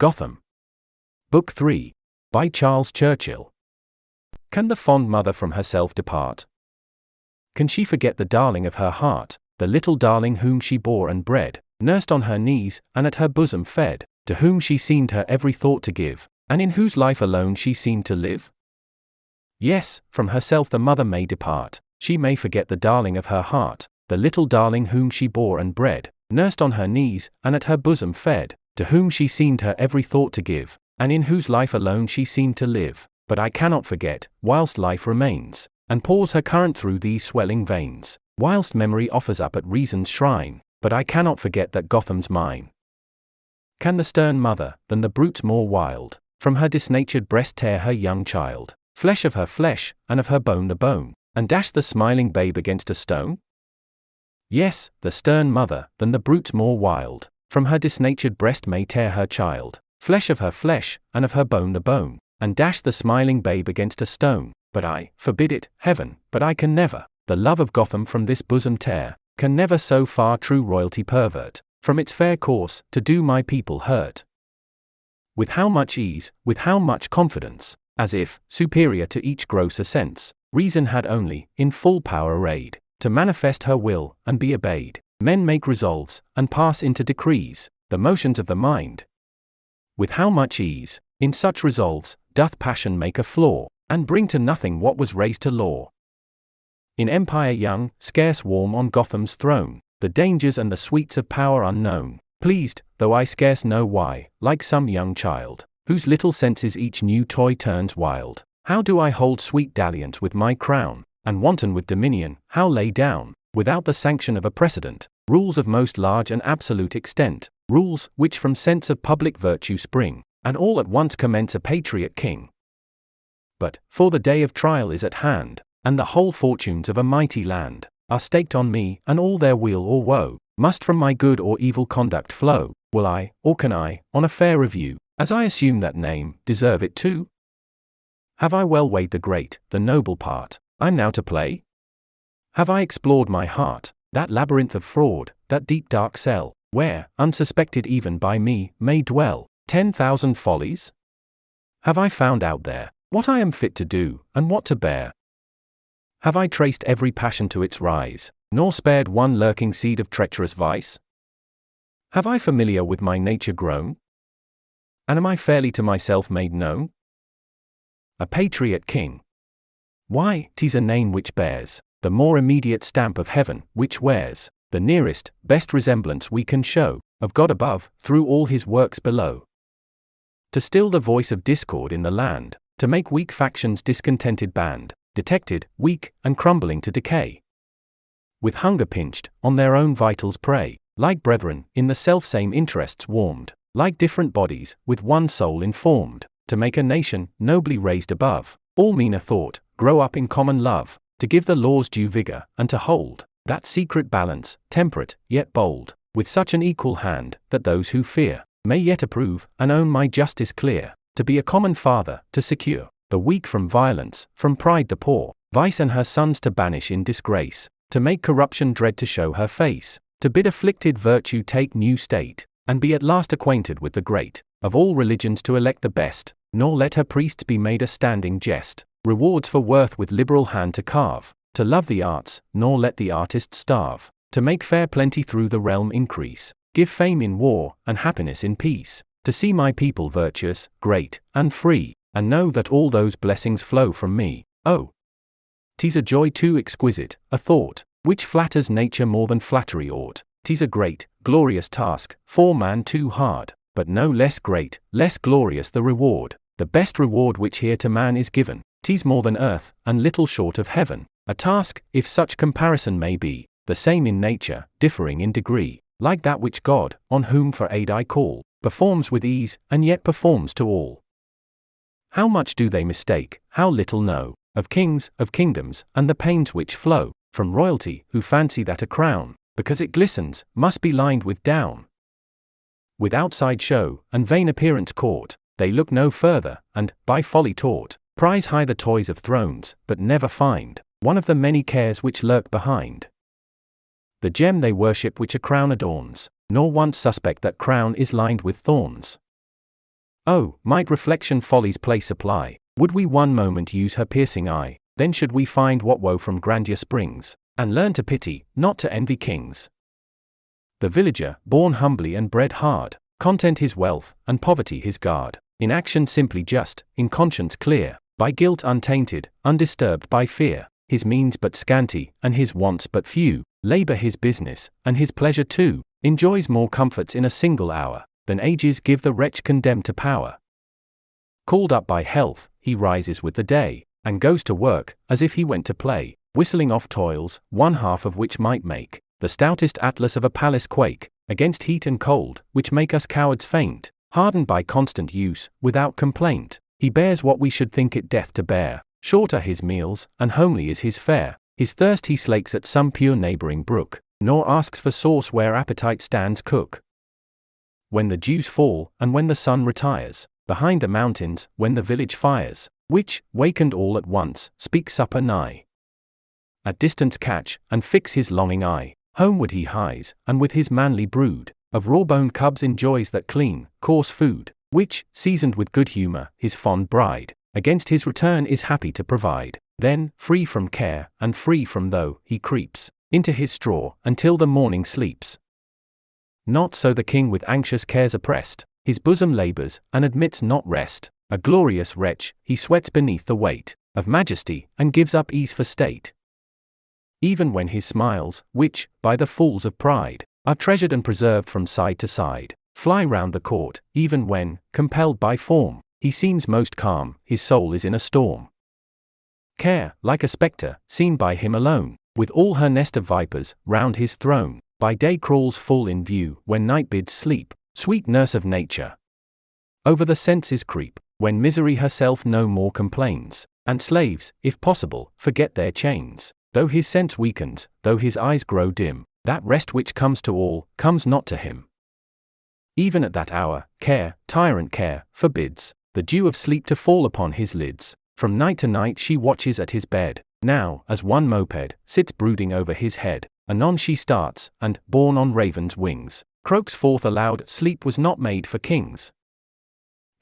Gotham. Book 3. By Charles Churchill. Can the fond mother from herself depart? Can she forget the darling of her heart, the little darling whom she bore and bred, nursed on her knees, and at her bosom fed, to whom she seemed her every thought to give, and in whose life alone she seemed to live? Yes, from herself the mother may depart, she may forget the darling of her heart, the little darling whom she bore and bred, nursed on her knees, and at her bosom fed, to whom she seemed her every thought to give, and in whose life alone she seemed to live. But I cannot forget, whilst life remains, and pours her current through these swelling veins, whilst memory offers up at reason's shrine, but I cannot forget that Gotham's mine. Can the stern mother, than the brute more wild, from her disnatured breast tear her young child, flesh of her flesh, and of her bone the bone, and dash the smiling babe against a stone? Yes, the stern mother, than the brute more wild, from her disnatured breast may tear her child, flesh of her flesh, and of her bone the bone, and dash the smiling babe against a stone. But I, forbid it, heaven, but I can never, the love of Gotham from this bosom tear, can never so far true royalty pervert, from its fair course, to do my people hurt. With how much ease, with how much confidence, as if, superior to each grosser sense, reason had only, in full power arrayed, to manifest her will, and be obeyed, men make resolves, and pass into decrees, the motions of the mind. With how much ease, in such resolves, doth passion make a flaw, and bring to nothing what was raised to law. In empire young, scarce warm on Gotham's throne, the dangers and the sweets of power unknown, pleased, though I scarce know why, like some young child, whose little senses each new toy turns wild, how do I hold sweet dalliance with my crown, and wanton with dominion, how lay down, without the sanction of a precedent, rules of most large and absolute extent, rules which from sense of public virtue spring, and all at once commence a patriot king. But, for the day of trial is at hand, and the whole fortunes of a mighty land are staked on me, and all their weal or woe must from my good or evil conduct flow. Will I, or can I, on a fair review, as I assume that name, deserve it too? Have I well weighed the great, the noble part I'm now to play? Have I explored my heart, that labyrinth of fraud, that deep dark cell, where, unsuspected even by me, may dwell 10,000 follies? Have I found out there what I am fit to do, and what to bear? Have I traced every passion to its rise, nor spared one lurking seed of treacherous vice? Have I familiar with my nature grown? And am I fairly to myself made known? A patriot king. Why, 'tis a name which bears the more immediate stamp of heaven, which wears the nearest, best resemblance we can show of God above, through all his works below. To still the voice of discord in the land, to make weak factions discontented band, detected, weak, and crumbling to decay. With hunger pinched, on their own vitals prey, like brethren, in the self-same interests warmed, like different bodies, with one soul informed, to make a nation, nobly raised above all meaner thought, grow up in common love, to give the laws due vigor, and to hold that secret balance, temperate, yet bold, with such an equal hand, that those who fear may yet approve, and own my justice clear, to be a common father, to secure the weak from violence, from pride the poor, vice and her sons to banish in disgrace, to make corruption dread to show her face, to bid afflicted virtue take new state, and be at last acquainted with the great of all religions, to elect the best, nor let her priests be made a standing jest, rewards for worth with liberal hand to carve, to love the arts, nor let the artist starve, to make fair plenty through the realm increase, give fame in war, and happiness in peace, to see my people virtuous, great, and free, and know that all those blessings flow from me. Oh, 'tis a joy too exquisite, a thought which flatters nature more than flattery ought. 'Tis a great, glorious task, for man too hard, but no less great, less glorious the reward, the best reward which here to man is given. 'Tis more than earth, and little short of heaven, a task, if such comparison may be, the same in nature, differing in degree, like that which God, on whom for aid I call, performs with ease, and yet performs to all. How much do they mistake, how little know, of kings, of kingdoms, and the pains which flow from royalty, who fancy that a crown, because it glistens, must be lined with down. With outside show, and vain appearance caught, they look no further, and, by folly taught, prize high the toys of thrones, but never find one of the many cares which lurk behind. The gem they worship which a crown adorns, nor once suspect that crown is lined with thorns. Oh, might reflection folly's place apply, would we one moment use her piercing eye, then should we find what woe from grandeur springs, and learn to pity, not to envy kings. The villager, born humbly and bred hard, content his wealth, and poverty his guard, in action simply just, in conscience clear, by guilt untainted, undisturbed by fear, his means but scanty, and his wants but few, labor his business, and his pleasure too, enjoys more comforts in a single hour, than ages give the wretch condemned to power. Called up by health, he rises with the day, and goes to work, as if he went to play, whistling off toils, one half of which might make the stoutest atlas of a palace quake, against heat and cold, which make us cowards faint, hardened by constant use, without complaint. He bears what we should think it death to bear, short are his meals, and homely is his fare, his thirst he slakes at some pure neighboring brook, nor asks for sauce where appetite stands cook. When the dews fall, and when the sun retires, behind the mountains, when the village fires, which, wakened all at once, speak supper nigh, at distance catch, and fix his longing eye, homeward he hies, and with his manly brood of raw-boned cubs enjoys that clean, coarse food, which, seasoned with good humor, his fond bride, against his return is happy to provide. Then, free from care, and free from though, he creeps into his straw, until the morning sleeps. Not so the king with anxious cares oppressed, his bosom labors, and admits not rest. A glorious wretch, he sweats beneath the weight of majesty, and gives up ease for state. Even when his smiles, which, by the fools of pride, are treasured and preserved from side to side, fly round the court, even when, compelled by form, he seems most calm, his soul is in a storm. Care, like a spectre, seen by him alone, with all her nest of vipers, round his throne, by day crawls full in view, when night bids sleep, sweet nurse of nature. Over the senses creep, when misery herself no more complains, and slaves, if possible, forget their chains. Though his sense weakens, though his eyes grow dim, that rest which comes to all, comes not to him. Even at that hour, care, tyrant care, forbids the dew of sleep to fall upon his lids. From night to night she watches at his bed, now, as one moped, sits brooding over his head, anon she starts, and, borne on raven's wings, croaks forth aloud, sleep was not made for kings.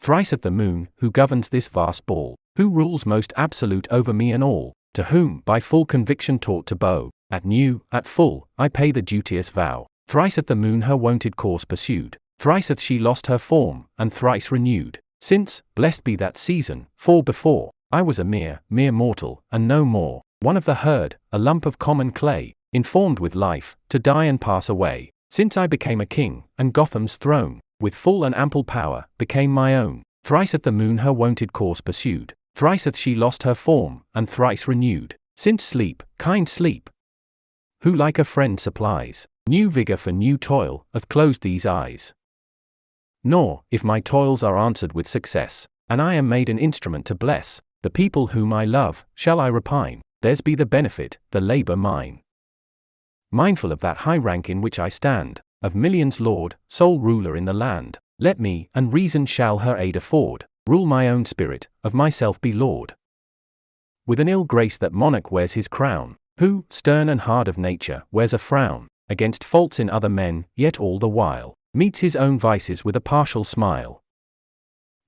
Thrice at the moon, who governs this vast ball, who rules most absolute over me and all, to whom, by full conviction taught to bow, at new, at full, I pay the duteous vow. Thrice at the moon her wonted course pursued, thrice hath she lost her form, and thrice renewed, since, blessed be that season, for before, I was a mere mortal, and no more, one of the herd, a lump of common clay, informed with life, to die and pass away, since I became a king, and Gotham's throne, with full and ample power, became my own. Thrice at the moon her wonted course pursued, thrice hath she lost her form, and thrice renewed, since sleep, kind sleep, who like a friend supplies new vigor for new toil, hath closed these eyes. Nor, if my toils are answered with success, and I am made an instrument to bless the people whom I love, shall I repine, theirs be the benefit, the labor mine. Mindful of that high rank in which I stand, of millions lord, sole ruler in the land, let me, and reason shall her aid afford, rule my own spirit, of myself be lord. With an ill grace that monarch wears his crown, who, stern and hard of nature, wears a frown against faults in other men, yet all the while meets his own vices with a partial smile.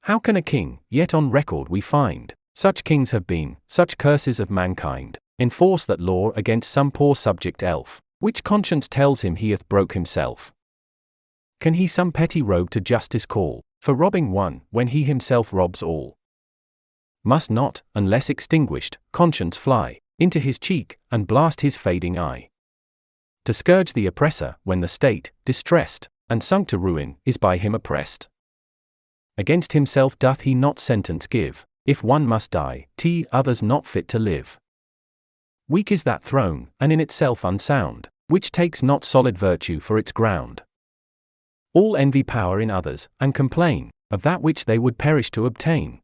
How can a king, yet on record we find, such kings have been, such curses of mankind, enforce that law against some poor subject elf, which conscience tells him he hath broke himself? Can he some petty rogue to justice call, for robbing one, when he himself robs all? Must not, unless extinguished, conscience fly into his cheek, and blast his fading eye? To scourge the oppressor, when the state, distressed, and sunk to ruin, is by him oppressed. Against himself doth he not sentence give, if one must die, others not fit to live. Weak is that throne, and in itself unsound, which takes not solid virtue for its ground. All envy power in others, and complain of that which they would perish to obtain.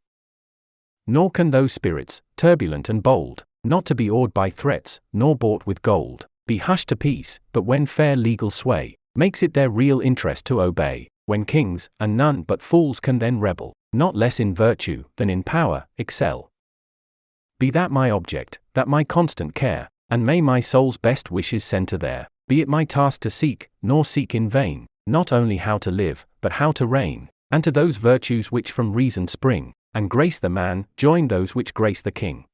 Nor can those spirits, turbulent and bold, not to be awed by threats, nor bought with gold, be hushed to peace, but when fair legal sway makes it their real interest to obey, when kings, and none but fools can then rebel, not less in virtue, than in power, excel. Be that my object, that my constant care, and may my soul's best wishes centre there, be it my task to seek, nor seek in vain, not only how to live, but how to reign, and to those virtues which from reason spring, and grace the man, join those which grace the king.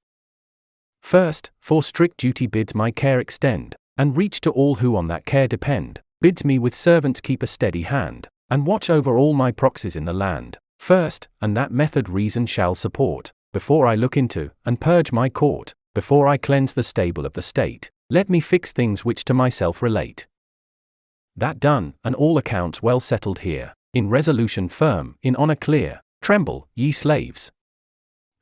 First, for strict duty bids my care extend, and reach to all who on that care depend, bids me with servants keep a steady hand, and watch over all my proxies in the land. First, and that method reason shall support, before I look into, and purge my court, before I cleanse the stable of the state, let me fix things which to myself relate. That done, and all accounts well settled here, in resolution firm, in honor clear, tremble, ye slaves.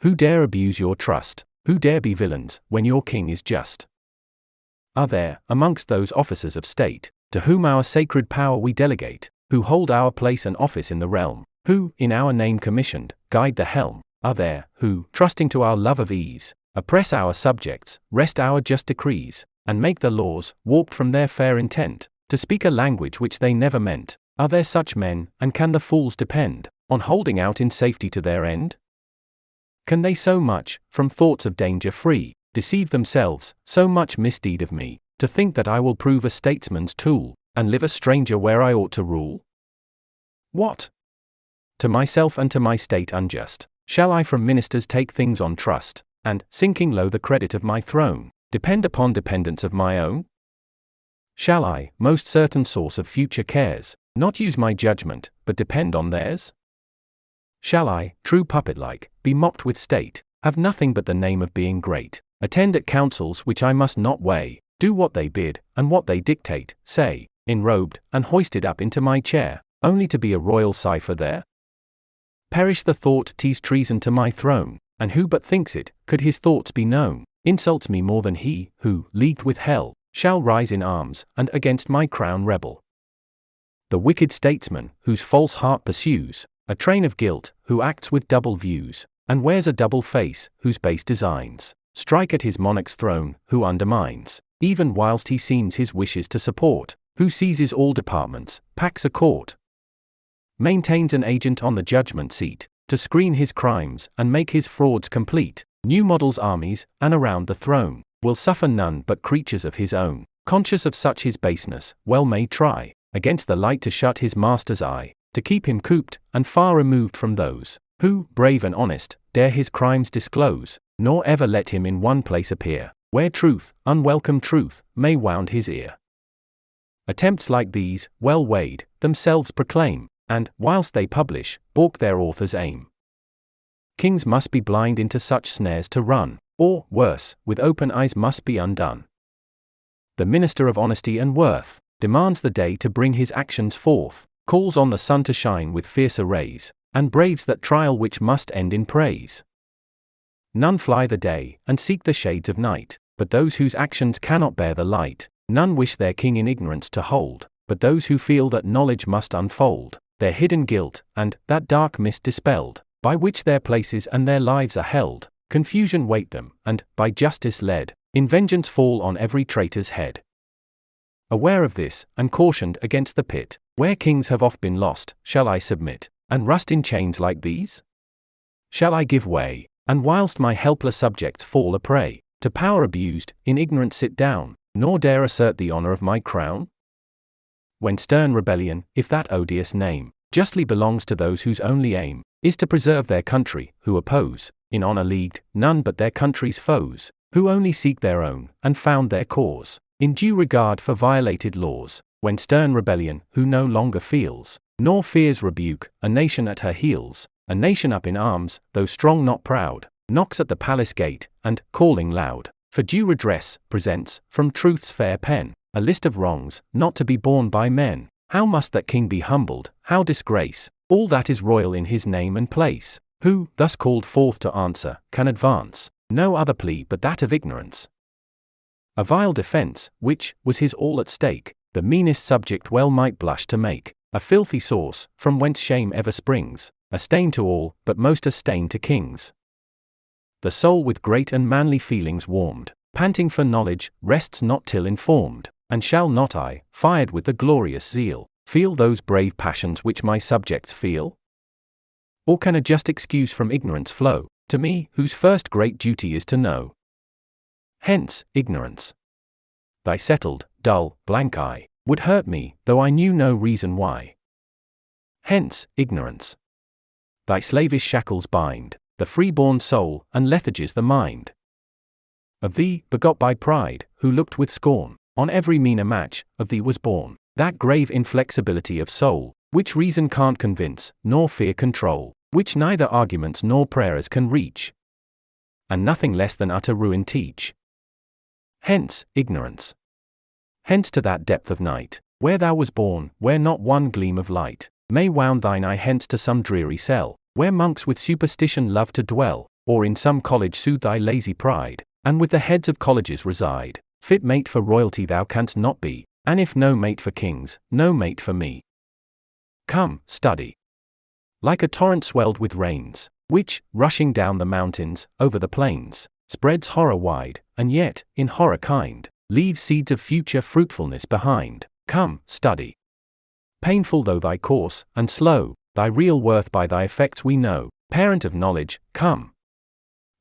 Who dare abuse your trust? Who dare be villains, when your king is just? Are there, amongst those officers of state, to whom our sacred power we delegate, who hold our place and office in the realm, who, in our name commissioned, guide the helm? Are there, who, trusting to our love of ease, oppress our subjects, wrest our just decrees, and make the laws, warped from their fair intent, to speak a language which they never meant? Are there such men, and can the fools depend on holding out in safety to their end? Can they so much, from thoughts of danger free, deceive themselves, so much misdeed of me, to think that I will prove a statesman's tool, and live a stranger where I ought to rule? What? To myself and to my state unjust, shall I from ministers take things on trust, and, sinking low the credit of my throne, depend upon dependence of my own? Shall I, most certain source of future cares, not use my judgment, but depend on theirs? Shall I, true puppet-like, be mocked with state, have nothing but the name of being great, attend at councils which I must not weigh, do what they bid, and what they dictate, say, enrobed, and hoisted up into my chair, only to be a royal cipher there? Perish the thought 'tis treason to my throne, and who but thinks it, could his thoughts be known, insults me more than he, who, leagued with hell, shall rise in arms, and against my crown rebel. The wicked statesman, whose false heart pursues a train of guilt, who acts with double views, and wears a double face, whose base designs strike at his monarch's throne, who undermines, even whilst he seems his wishes to support, who seizes all departments, packs a court, maintains an agent on the judgment seat, to screen his crimes and make his frauds complete, new models armies, and around the throne, will suffer none but creatures of his own, conscious of such his baseness, well may try, against the light to shut his master's eye, to keep him cooped, and far removed from those, who, brave and honest, dare his crimes disclose, nor ever let him in one place appear, where truth, unwelcome truth, may wound his ear. Attempts like these, well weighed, themselves proclaim, and, whilst they publish, balk their author's aim. Kings must be blind into such snares to run, or, worse, with open eyes must be undone. The minister of honesty and worth demands the day to bring his actions forth, calls on the sun to shine with fiercer rays, and braves that trial which must end in praise. None fly the day, and seek the shades of night, but those whose actions cannot bear the light. None wish their king in ignorance to hold, but those who feel that knowledge must unfold their hidden guilt, and, that dark mist dispelled, by which their places and their lives are held. Confusion wait them, and, by justice led, in vengeance fall on every traitor's head. Aware of this, and cautioned against the pit, where kings have oft been lost, shall I submit, and rust in chains like these? Shall I give way, and whilst my helpless subjects fall a prey to power abused, in ignorance sit down, nor dare assert the honor of my crown? When stern rebellion, if that odious name, justly belongs to those whose only aim is to preserve their country, who oppose, in honor leagued, none but their country's foes, who only seek their own, and found their cause, in due regard for violated laws. When stern rebellion, who no longer feels, nor fears rebuke, a nation at her heels, a nation up in arms, though strong not proud, knocks at the palace gate, and, calling loud for due redress, presents, from truth's fair pen, a list of wrongs, not to be borne by men. How must that king be humbled, how disgrace all that is royal in his name and place, who, thus called forth to answer, can advance no other plea but that of ignorance? A vile defense, which was his all at stake, the meanest subject well might blush to make, a filthy source, from whence shame ever springs, a stain to all, but most a stain to kings. The soul with great and manly feelings warmed, panting for knowledge, rests not till informed, and shall not I, fired with the glorious zeal, feel those brave passions which my subjects feel? Or can a just excuse from ignorance flow, to me, whose first great duty is to know? Hence, ignorance. Thy settled, dull, blank eye would hurt me, though I knew no reason why. Hence, ignorance. thy slavish shackles bind, the free-born soul, and lethargies the mind. Of thee, begot by pride, who looked with scorn on every meaner match, of thee was born that grave inflexibility of soul, which reason can't convince, nor fear control, which neither arguments nor prayers can reach, and nothing less than utter ruin teach. Hence, ignorance. Hence to that depth of night, where thou was born, where not one gleam of light may wound thine eye. Hence to some dreary cell, where monks with superstition love to dwell, or in some college soothe thy lazy pride, and with the heads of colleges reside. Fit mate for royalty thou canst not be, and if no mate for kings, no mate for me. Come, study. Like a torrent swelled with rains, which, rushing down the mountains, over the plains, spreads horror wide, and yet, in horror kind, leaves seeds of future fruitfulness behind. Come, study. Painful though thy course, and slow, thy real worth by thy effects we know. Parent of knowledge, come.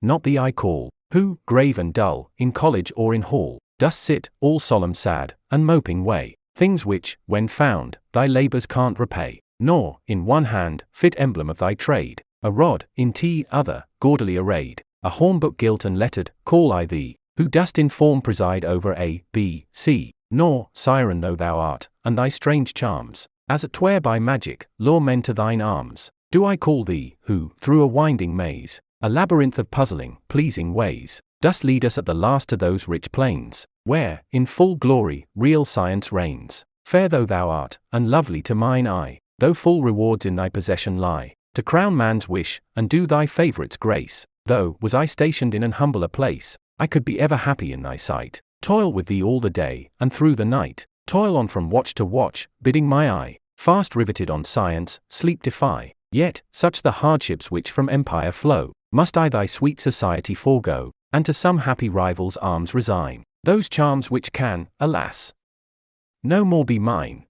Not thee I call, who, grave and dull, in college or in hall, dost sit, all solemn sad, and moping weigh things which, when found, thy labours can't repay, nor, in one hand, fit emblem of thy trade, a rod, in other, gaudily arrayed, a hornbook gilt and lettered, call I thee, who dost in form preside over A, B, C, nor, siren though thou art, and thy strange charms, as it were by magic, lure men to thine arms, do I call thee, who, through a winding maze, a labyrinth of puzzling, pleasing ways, dost lead us at the last to those rich plains, where, in full glory, real science reigns. Fair though thou art, and lovely to mine eye, though full rewards in thy possession lie, to crown man's wish, and do thy favourites grace, though, was I stationed in an humbler place, I could be ever happy in thy sight, toil with thee all the day, and through the night, toil on from watch to watch, bidding my eye, fast riveted on science, sleep defy. Yet, such the hardships which from empire flow, must I thy sweet society forego, and to some happy rival's arms resign those charms which can, alas, no more be mine.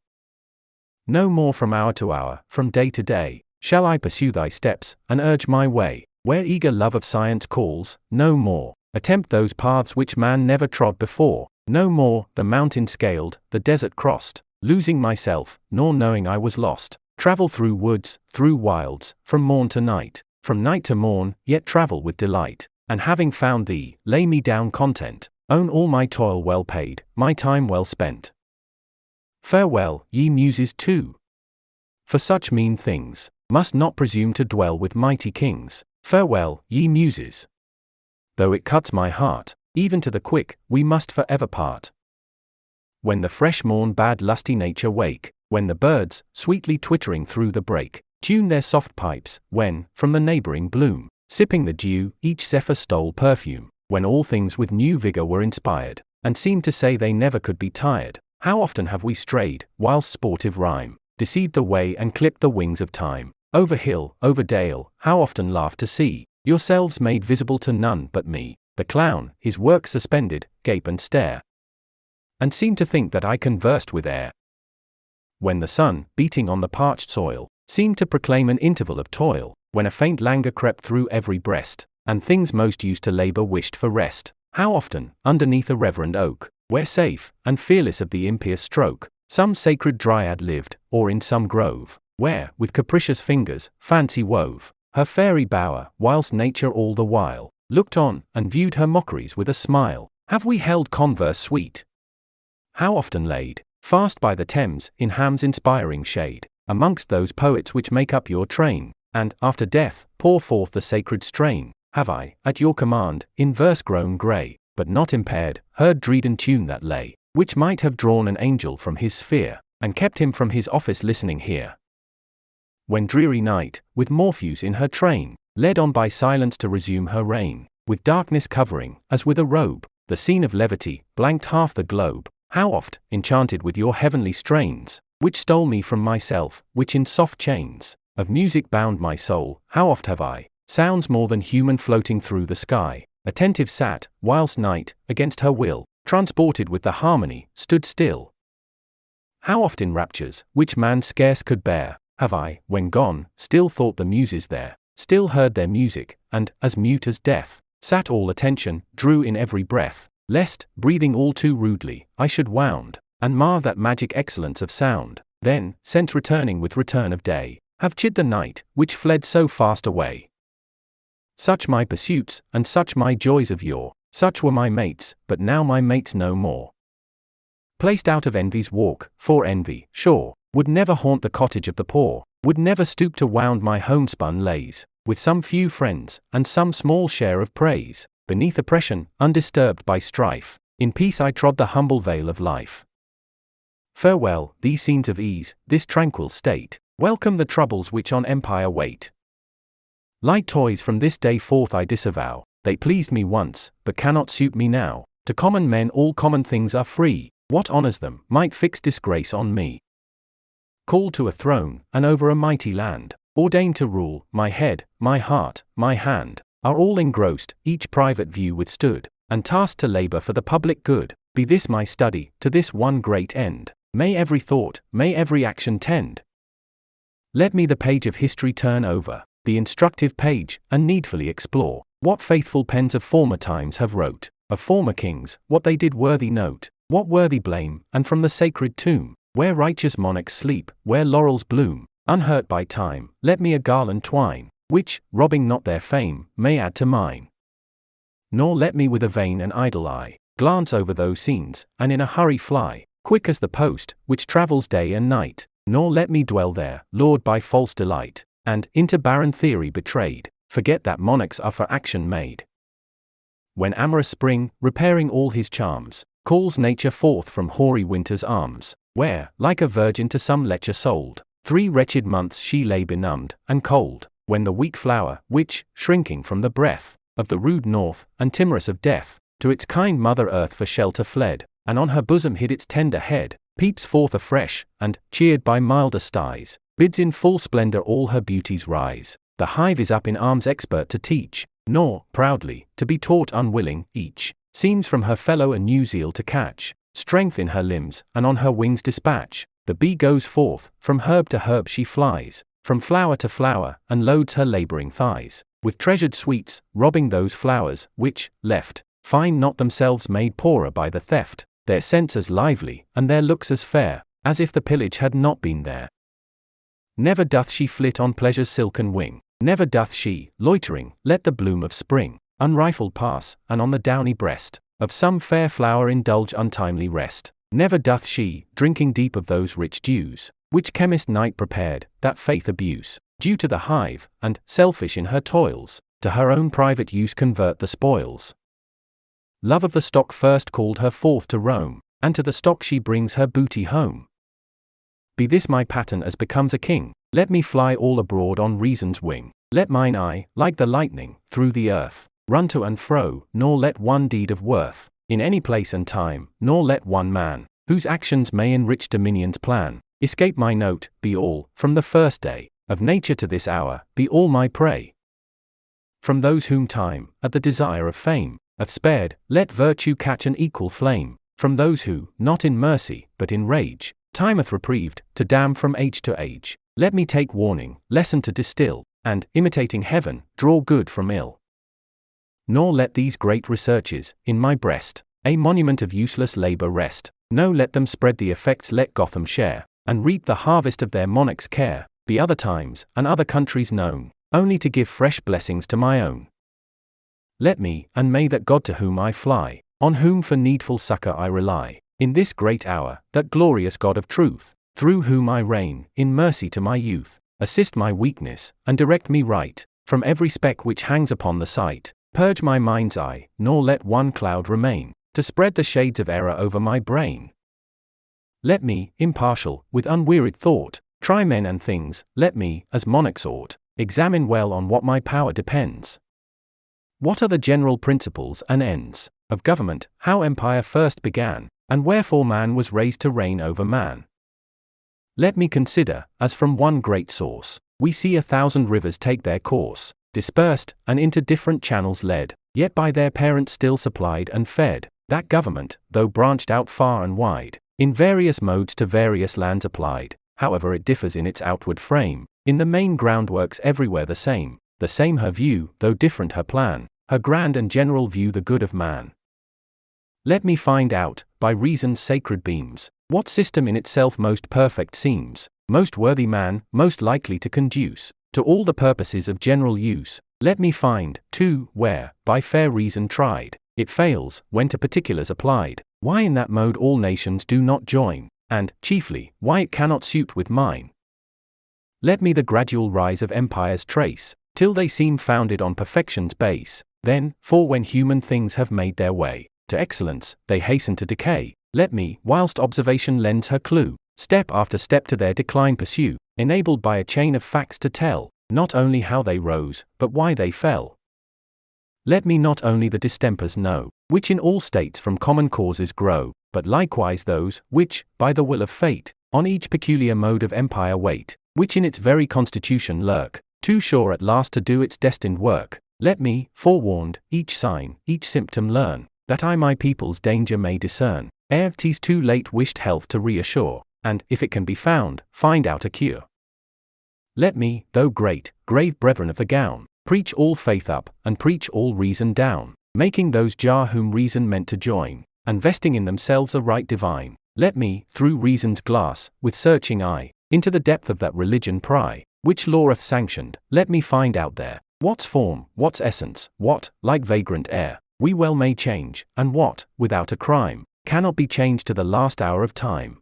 No more from hour to hour, from day to day, shall I pursue thy steps, and urge my way, where eager love of science calls. No more attempt those paths which man never trod before. No more the mountain scaled, the desert crossed, losing myself, nor knowing I was lost. Travel through woods, through wilds, from morn to night, from night to morn, yet travel with delight, and having found thee, lay me down content, own all my toil well paid, my time well spent. Farewell, ye muses too. For such mean things, must not presume to dwell with mighty kings. Farewell, ye muses. Though it cuts my heart, even to the quick, we must forever part. When the fresh morn bade lusty nature wake, when the birds, sweetly twittering through the brake, tune their soft pipes, when, from the neighbouring bloom, sipping the dew, each zephyr stole perfume, when all things with new vigour were inspired, and seemed to say they never could be tired, how often have we strayed, whilst sportive rhyme deceived the way and clipped the wings of time, over hill, over dale, how often laughed to see yourselves made visible to none but me, the clown, his work suspended, gape and stare, and seem to think that I conversed with air. When the sun, beating on the parched soil, seemed to proclaim an interval of toil, when a faint languor crept through every breast, and things most used to labour wished for rest, how often, underneath a reverend oak, where safe, and fearless of the impious stroke, some sacred dryad lived, or in some grove, where, with capricious fingers, fancy wove her fairy bower, whilst nature all the while looked on, and viewed her mockeries with a smile, have we held converse sweet? How often laid fast by the Thames, in Ham's inspiring shade, amongst those poets which make up your train, and, after death, pour forth the sacred strain, have I, at your command, in verse grown grey, but not impaired, heard Dryden tune that lay, which might have drawn an angel from his sphere, and kept him from his office listening here. When dreary night, with Morpheus in her train, led on by silence to resume her reign, with darkness covering, as with a robe, the scene of levity, blanked half the globe, how oft, enchanted with your heavenly strains, which stole me from myself, which in soft chains of music bound my soul, how oft have I, sounds more than human floating through the sky, attentive sat, whilst night, against her will, transported with the harmony, stood still. How oft in raptures, which man scarce could bear, have I, when gone, still thought the muses there, still heard their music, and, as mute as death, sat all attention, drew in every breath, lest, breathing all too rudely, I should wound, and mar that magic excellence of sound, then, sent returning with return of day, have chid the night, which fled so fast away. Such my pursuits, and such my joys of yore, such were my mates, but now my mates no more. Placed out of envy's walk, for envy, sure, would never haunt the cottage of the poor, would never stoop to wound my homespun lays, with some few friends, and some small share of praise, beneath oppression, undisturbed by strife, in peace I trod the humble vale of life. Farewell, these scenes of ease, this tranquil state, welcome the troubles which on empire wait. Light toys from this day forth I disavow, they pleased me once, but cannot suit me now, to common men all common things are free, what honours them, might fix disgrace on me. Called to a throne, and over a mighty land, ordained to rule, my head, my heart, my hand, are all engrossed, each private view withstood, and tasked to labour for the public good, be this my study, to this one great end, may every thought, may every action tend. Let me the page of history turn over, the instructive page, and needfully explore, what faithful pens of former times have wrote, of former kings, what they did worthy note, what worthy blame, and from the sacred tomb, where righteous monarchs sleep, where laurels bloom, unhurt by time, let me a garland twine, which, robbing not their fame, may add to mine. Nor let me with a vain and idle eye, glance over those scenes, and in a hurry fly, quick as the post, which travels day and night, nor let me dwell there, lured by false delight, and, into barren theory betrayed, forget that monarchs are for action made. When amorous spring, repairing all his charms, calls nature forth from hoary winter's arms, where, like a virgin to some lecher sold, 3 wretched months she lay benumbed and cold, when the weak flower, which, shrinking from the breath of the rude north, and timorous of death, to its kind mother earth for shelter fled, and on her bosom hid its tender head, peeps forth afresh, and, cheered by milder skies, bids in full splendour all her beauties rise. The hive is up in arms expert to teach, nor, proudly, to be taught unwilling, each seems from her fellow a new zeal to catch, strength in her limbs, and on her wings dispatch. The bee goes forth, from herb to herb she flies, from flower to flower, and loads her labouring thighs with treasured sweets, robbing those flowers, which, left, find not themselves made poorer by the theft, their scents as lively, and their looks as fair, as if the pillage had not been there. Never doth she flit on pleasure's silken wing, never doth she, loitering, let the bloom of spring, unrifled pass, and on the downy breast of some fair flower indulge untimely rest. Never doth she, drinking deep of those rich dews, which chemist night prepared, that faith abuse, due to the hive, and, selfish in her toils, to her own private use convert the spoils. Love of the stock first called her forth to roam, and to the stock she brings her booty home. Be this my pattern as becomes a king, let me fly all abroad on reason's wing, let mine eye, like the lightning, through the earth, run to and fro, nor let one deed of worth, in any place and time, nor let one man, whose actions may enrich dominions plan, escape my note, be all, from the first day of nature to this hour, be all my prey. From those whom time, at the desire of fame, hath spared, let virtue catch an equal flame, from those who, not in mercy, but in rage, time hath reprieved, to damn from age to age, let me take warning, lesson to distill, and, imitating heaven, draw good from ill. Nor let these great researches, in my breast, a monument of useless labour rest, no let them spread the effects let Gotham share, and reap the harvest of their monarch's care, be other times, and other countries known, only to give fresh blessings to my own. Let me, and may that God to whom I fly, on whom for needful succour I rely, in this great hour, that glorious God of truth, through whom I reign, in mercy to my youth, assist my weakness, and direct me right, from every speck which hangs upon the sight, purge my mind's eye, nor let one cloud remain, to spread the shades of error over my brain. Let me, impartial, with unwearied thought, try men and things, let me, as monarchs ought, examine well on what my power depends. What are the general principles and ends of government, how empire first began, and wherefore man was raised to reign over man? Let me consider, as from one great source, we see 1,000 rivers take their course, dispersed, and into different channels led, yet by their parents still supplied and fed, that government, though branched out far and wide, in various modes to various lands applied, however it differs in its outward frame, in the main groundworks everywhere the same her view, though different her plan, her grand and general view the good of man. Let me find out, by reason's sacred beams, What system in itself most perfect seems, most worthy man, most likely to conduce to all the purposes of general use? Let me find, too, where, by fair reason tried, it fails, when to particulars applied, why in that mode all nations do not join, and, chiefly, why it cannot suit with mine. Let me the gradual rise of empires trace, till they seem founded on perfection's base. Then, for when human things have made their way to excellence, they hasten to decay. Let me, whilst observation lends her clue, step after step to their decline pursue, enabled by a chain of facts to tell, not only how they rose, but why they fell. Let me not only the distempers know, which in all states from common causes grow, but likewise those, which, by the will of fate, on each peculiar mode of empire wait, which in its very constitution lurk, too sure at last to do its destined work. Let me, forewarned, each sign, each symptom learn, that I my people's danger may discern, ere 'tis too late wished health to reassure, and, if it can be found, find out a cure. Let me, though great, grave brethren of the gown, preach all faith up, and preach all reason down, making those jar whom reason meant to join, and vesting in themselves a right divine. Let me, through reason's glass, with searching eye, into the depth of that religion pry, which law hath sanctioned. Let me find out there, what's form, what's essence, what, like vagrant air, we well may change, and what, without a crime, cannot be changed to the last hour of time.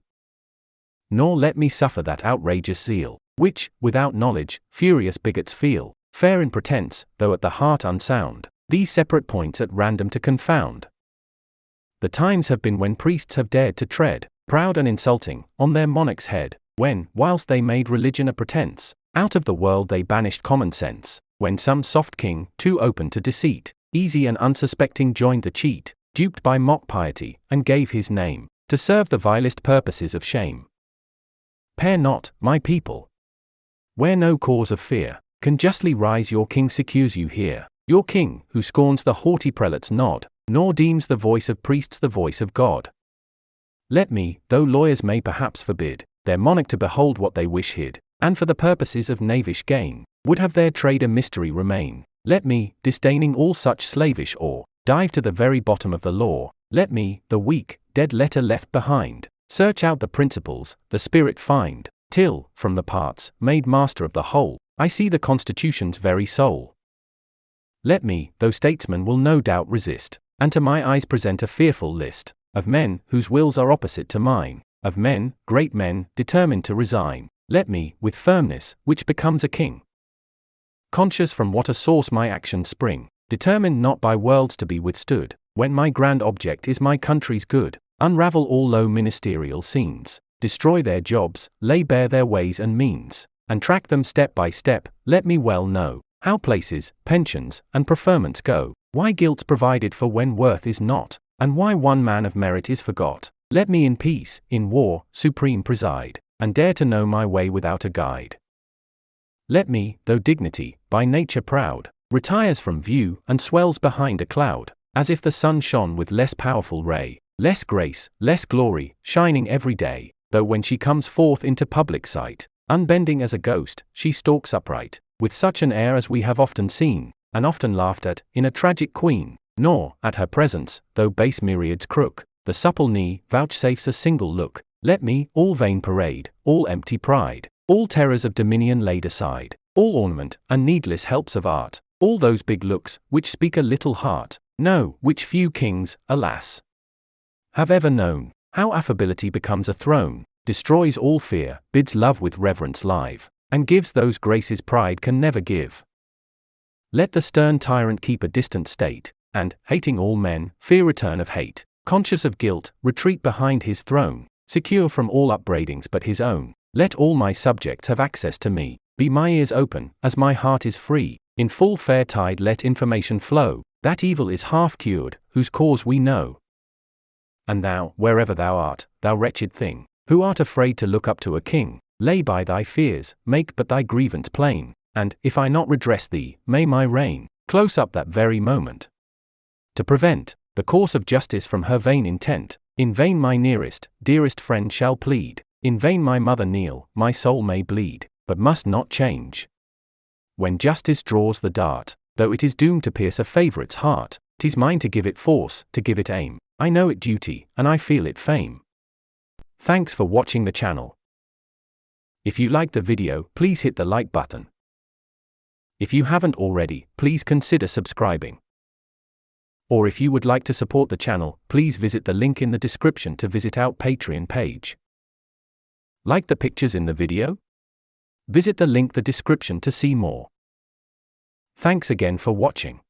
Nor let me suffer that outrageous zeal, which, without knowledge, furious bigots feel, fair in pretence, though at the heart unsound, these separate points at random to confound. The times have been when priests have dared to tread, proud and insulting, on their monarch's head, when, whilst they made religion a pretence, out of the world they banished common sense, when some soft king, too open to deceit, easy and unsuspecting joined the cheat, duped by mock piety, and gave his name, to serve the vilest purposes of shame. Pair not, my people. Where no cause of fear can justly rise, your king secures you here, your king, who scorns the haughty prelate's nod, nor deems the voice of priests the voice of God. Let me, though lawyers may perhaps forbid their monarch to behold what they wish hid, and for the purposes of knavish gain, would have their trade a mystery remain, let me, disdaining all such slavish awe, dive to the very bottom of the law. Let me, the weak, dead letter left behind, search out the principles, the spirit find, till, from the parts, made master of the whole, I see the Constitution's very soul. Let me, though statesmen will no doubt resist, and to my eyes present a fearful list, of men, whose wills are opposite to mine, of men, great men, determined to resign, let me, with firmness, which becomes a king, conscious from what a source my actions spring, determined not by worlds to be withstood, when my grand object is my country's good, unravel all low ministerial scenes, destroy their jobs, lay bare their ways and means, and track them step by step. Let me well know how places, pensions, and preferments go, why guilt's provided for when worth is not, and why one man of merit is forgot. Let me in peace, in war, supreme preside, and dare to know my way without a guide. Let me, though dignity, by nature proud, retires from view, and swells behind a cloud, as if the sun shone with less powerful ray, less grace, less glory, shining every day, though when she comes forth into public sight, unbending as a ghost, she stalks upright, with such an air as we have often seen, and often laughed at, in a tragic queen, nor, at her presence, though base myriads crook, the supple knee vouchsafes a single look. Let me, all vain parade, all empty pride, all terrors of dominion laid aside, all ornament, and needless helps of art, all those big looks, which speak a little heart, know, which few kings, alas, have ever known, how affability becomes a throne, destroys all fear, bids love with reverence live, and gives those graces pride can never give. Let the stern tyrant keep a distant state, and, hating all men, fear return of hate, conscious of guilt, retreat behind his throne, secure from all upbraidings but his own. Let all my subjects have access to me, be my ears open, as my heart is free, in full fair tide let information flow, that evil is half cured, whose cause we know. And thou, wherever thou art, thou wretched thing, who art afraid to look up to a king, lay by thy fears, make but thy grievance plain, and, if I not redress thee, may my reign, close up that very moment, to prevent the course of justice from her vain intent. In vain my nearest, dearest friend shall plead, in vain my mother kneel, my soul may bleed, but must not change. When justice draws the dart, though it is doomed to pierce a favourite's heart, 'tis mine to give it force, to give it aim, I know it duty, and I feel it fame. Thanks for watching the channel. If you liked the video, please hit the like button. If you haven't already, please consider subscribing. Or if you would like to support the channel, please visit the link in the description to visit our Patreon page. Like the pictures in the video? Visit the link in the description to see more. Thanks again for watching.